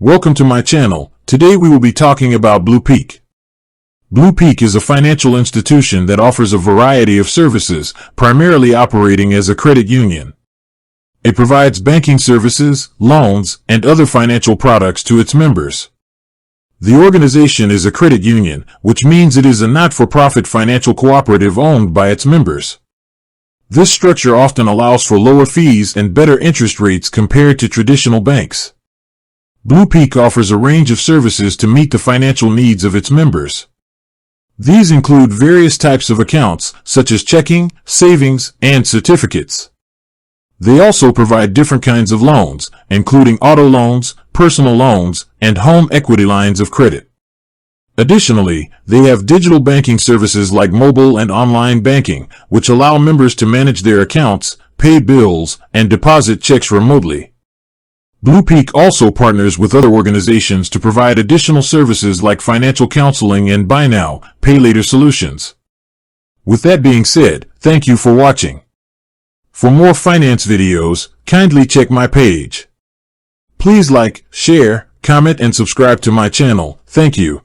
Welcome to my channel. Today we will be talking about BluPeak. BluPeak is a financial institution that offers a variety of services, primarily operating as a credit union. It provides banking services, loans, and other financial products to its members. The organization is a credit union, which means it is a not-for-profit financial cooperative owned by its members. This structure often allows for lower fees and better interest rates compared to traditional banks. BluPeak offers a range of services to meet the financial needs of its members. These include various types of accounts, such as checking, savings, and certificates. They also provide different kinds of loans, including auto loans, personal loans, and home equity lines of credit. Additionally, they have digital banking services like mobile and online banking, which allow members to manage their accounts, pay bills, and deposit checks remotely. BluPeak also partners with other organizations to provide additional services like financial counseling and buy now, pay later solutions. With that being said, thank you for watching. For more finance videos, kindly check my page. Please like, share, comment, and subscribe to my channel. Thank you.